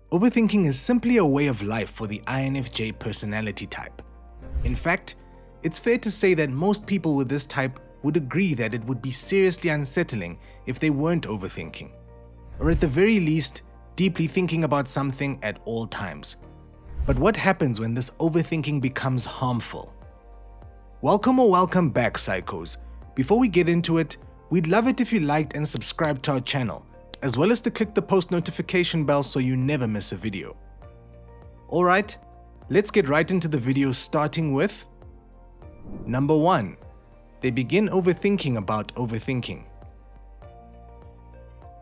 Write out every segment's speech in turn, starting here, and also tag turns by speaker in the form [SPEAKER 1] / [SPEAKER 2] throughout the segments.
[SPEAKER 1] Overthinking is simply a way of life for the INFJ personality type. In fact, it's fair to say that most people with this type would agree that it would be seriously unsettling if they weren't overthinking, or at the very least, deeply thinking about something at all times. But what happens when this overthinking becomes harmful? Welcome back, psychos. Before we get into it, we'd love it if you liked and subscribed to our channel, as well as to click the post notification bell so you never miss a video. Alright, let's get right into the video, starting with Number 1. They begin overthinking about overthinking.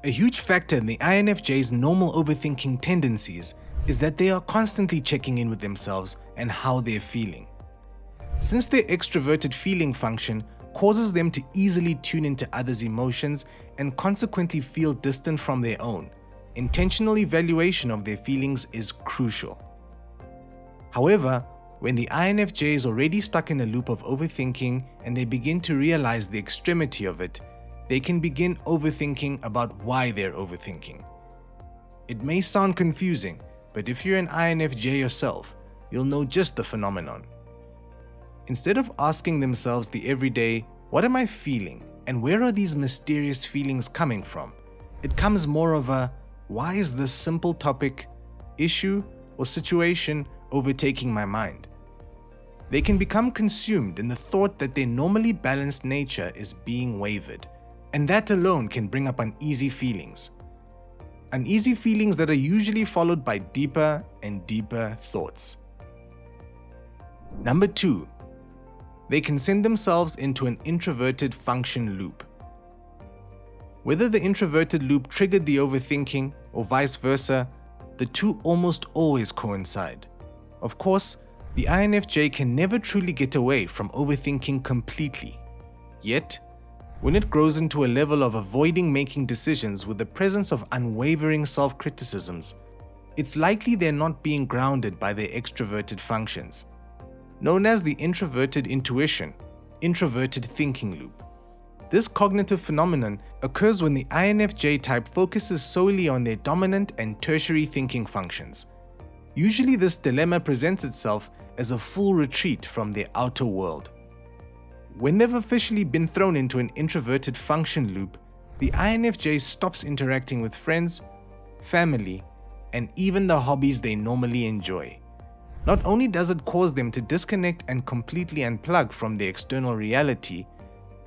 [SPEAKER 1] A huge factor in the INFJ's normal overthinking tendencies is that they are constantly checking in with themselves and how they're feeling. Since their extroverted feeling function causes them to easily tune into others' emotions and consequently feel distant from their own, intentional evaluation of their feelings is crucial. However, when the INFJ is already stuck in a loop of overthinking and they begin to realize the extremity of it, they can begin overthinking about why they're overthinking. It may sound confusing, but if you're an INFJ yourself, you'll know just the phenomenon. Instead of asking themselves the everyday, what am I feeling and where are these mysterious feelings coming from, it comes more of a, why is this simple topic, issue, or situation overtaking my mind? They can become consumed in the thought that their normally balanced nature is being wavered, and that alone can bring up uneasy feelings. Uneasy feelings that are usually followed by deeper and deeper thoughts. Number 2. They can send themselves into an introverted function loop. Whether the introverted loop triggered the overthinking or vice versa, the two almost always coincide. Of course, the INFJ can never truly get away from overthinking completely. Yet, when it grows into a level of avoiding making decisions with the presence of unwavering self-criticisms, it's likely they're not being grounded by their extroverted functions, known as the introverted intuition, introverted thinking loop. This cognitive phenomenon occurs when the INFJ type focuses solely on their dominant and tertiary thinking functions. Usually this dilemma presents itself as a full retreat from their outer world. When they've officially been thrown into an introverted function loop, the INFJ stops interacting with friends, family, and even the hobbies they normally enjoy. Not only does it cause them to disconnect and completely unplug from the external reality,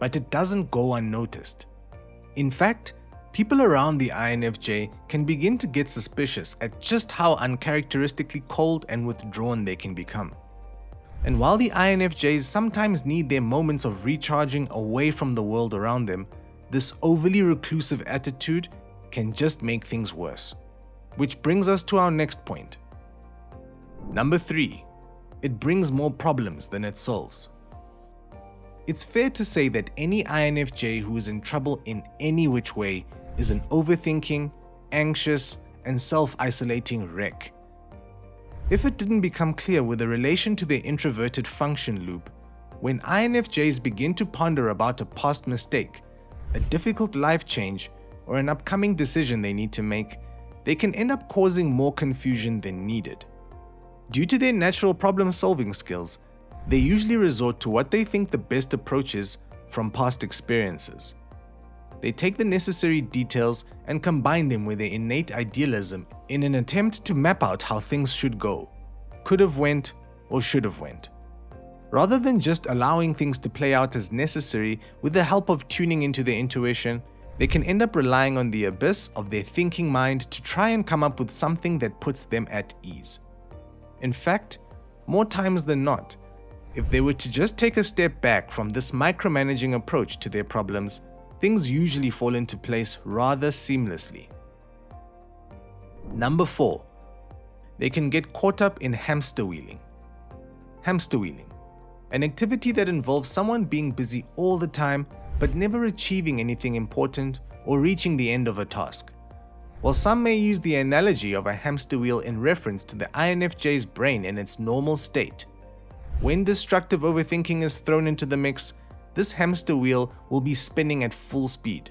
[SPEAKER 1] but it doesn't go unnoticed. In fact, people around the INFJ can begin to get suspicious at just how uncharacteristically cold and withdrawn they can become. And while the INFJs sometimes need their moments of recharging away from the world around them, this overly reclusive attitude can just make things worse. Which brings us to our next point. Number 3. It brings more problems than it solves. It's fair to say that any INFJ who is in trouble in any which way is an overthinking, anxious, and self-isolating wreck. If it didn't become clear with the relation to their introverted function loop, when INFJs begin to ponder about a past mistake, a difficult life change, or an upcoming decision they need to make, they can end up causing more confusion than needed. Due to their natural problem-solving skills, they usually resort to what they think the best approach is from past experiences. They take the necessary details and combine them with their innate idealism in an attempt to map out how things should go, could have went, or should have went. Rather than just allowing things to play out as necessary with the help of tuning into their intuition, they can end up relying on the abyss of their thinking mind to try and come up with something that puts them at ease. In fact, more times than not, if they were to just take a step back from this micromanaging approach to their problems, things usually fall into place rather seamlessly. Number 4. They can get caught up in hamster wheeling. Hamster wheeling, an activity that involves someone being busy all the time but never achieving anything important or reaching the end of a task. While some may use the analogy of a hamster wheel in reference to the INFJ's brain in its normal state, when destructive overthinking is thrown into the mix, this hamster wheel will be spinning at full speed,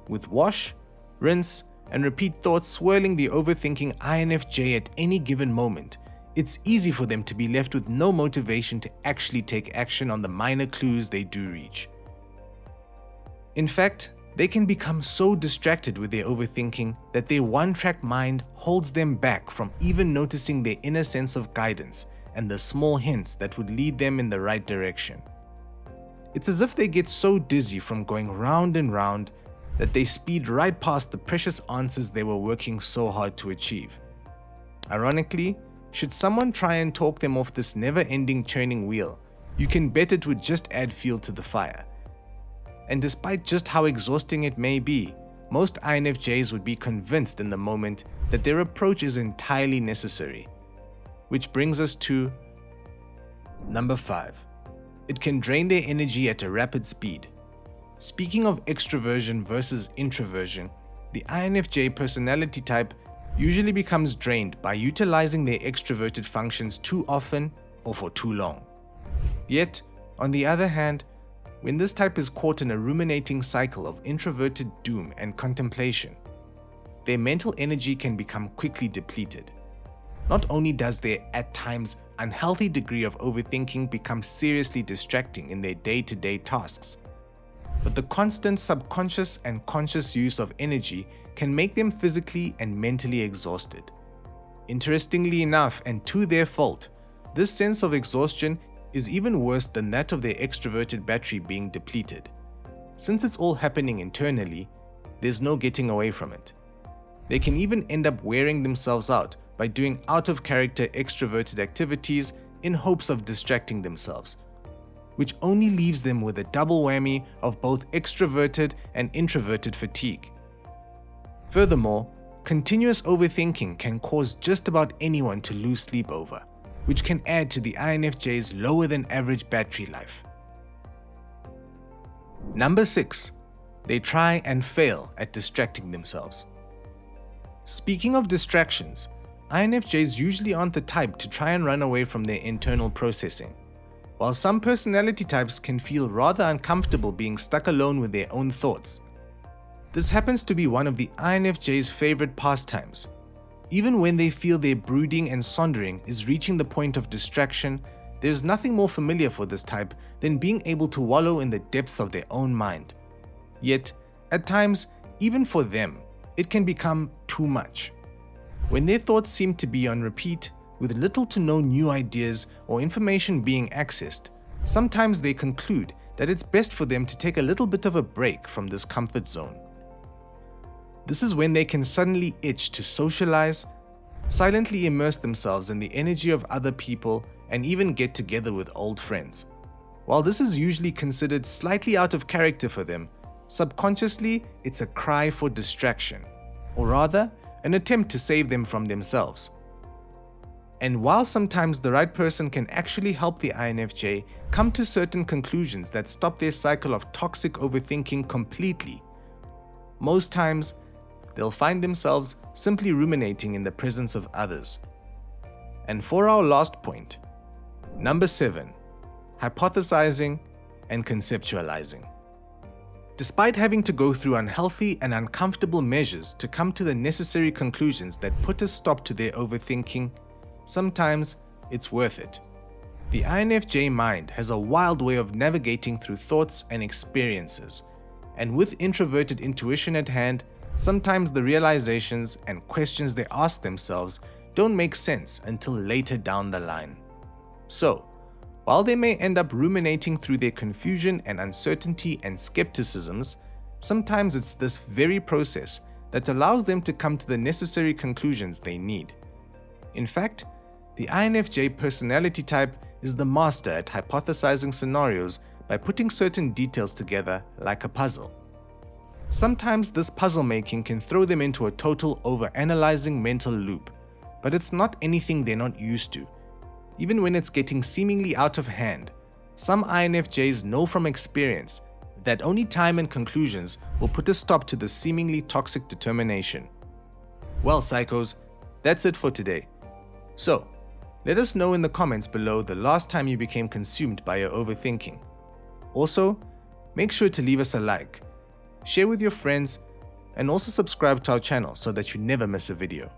[SPEAKER 1] with wash, rinse, and repeat thoughts swirling the overthinking INFJ at any given moment, it's easy for them to be left with no motivation to actually take action on the minor clues they do reach. In fact, they can become so distracted with their overthinking that their one-track mind holds them back from even noticing their inner sense of guidance and the small hints that would lead them in the right direction. It's as if they get so dizzy from going round and round that they speed right past the precious answers they were working so hard to achieve. Ironically, should someone try and talk them off this never-ending churning wheel, you can bet it would just add fuel to the fire. And despite just how exhausting it may be, most INFJs would be convinced in the moment that their approach is entirely necessary. Which brings us to number 5. It can drain their energy at a rapid speed. Speaking of extroversion versus introversion, the INFJ personality type usually becomes drained by utilizing their extroverted functions too often or for too long. Yet, on the other hand, when this type is caught in a ruminating cycle of introverted doom and contemplation, their mental energy can become quickly depleted. Not only does their, at times, unhealthy degree of overthinking become seriously distracting in their day-to-day tasks, but the constant subconscious and conscious use of energy can make them physically and mentally exhausted. Interestingly enough, and to their fault, this sense of exhaustion is even worse than that of their extroverted battery being depleted. Since it's all happening internally, there's no getting away from it. They can even end up wearing themselves out by doing out-of-character extroverted activities in hopes of distracting themselves, which only leaves them with a double whammy of both extroverted and introverted fatigue. Furthermore, continuous overthinking can cause just about anyone to lose sleep over, which can add to the INFJ's lower than average battery life. Number 6. They try and fail at distracting themselves. Speaking of distractions, INFJs usually aren't the type to try and run away from their internal processing. While some personality types can feel rather uncomfortable being stuck alone with their own thoughts, this happens to be one of the INFJ's favorite pastimes. Even when they feel their brooding and sondering is reaching the point of distraction, there's nothing more familiar for this type than being able to wallow in the depths of their own mind. Yet, at times, even for them, it can become too much. When their thoughts seem to be on repeat, with little to no new ideas or information being accessed, sometimes they conclude that it's best for them to take a little bit of a break from this comfort zone. This is when they can suddenly itch to socialize, silently immerse themselves in the energy of other people, and even get together with old friends. While this is usually considered slightly out of character for them, subconsciously it's a cry for distraction, or rather, an attempt to save them from themselves. And while sometimes the right person can actually help the INFJ come to certain conclusions that stop their cycle of toxic overthinking completely, most times they'll find themselves simply ruminating in the presence of others. And for our last point, number 7, hypothesizing and conceptualizing. Despite having to go through unhealthy and uncomfortable measures to come to the necessary conclusions that put a stop to their overthinking, sometimes it's worth it. The INFJ mind has a wild way of navigating through thoughts and experiences, and with introverted intuition at hand, sometimes the realizations and questions they ask themselves don't make sense until later down the line. So, while they may end up ruminating through their confusion and uncertainty and skepticisms, sometimes it's this very process that allows them to come to the necessary conclusions they need. In fact, the INFJ personality type is the master at hypothesizing scenarios by putting certain details together like a puzzle. Sometimes this puzzle making can throw them into a total over-analyzing mental loop, but it's not anything they're not used to. Even when it's getting seemingly out of hand, some INFJs know from experience that only time and conclusions will put a stop to the seemingly toxic determination. Well, psychos, that's it for today. So, let us know in the comments below the last time you became consumed by your overthinking. Also, make sure to leave us a like, share with your friends, and also subscribe to our channel so that you never miss a video.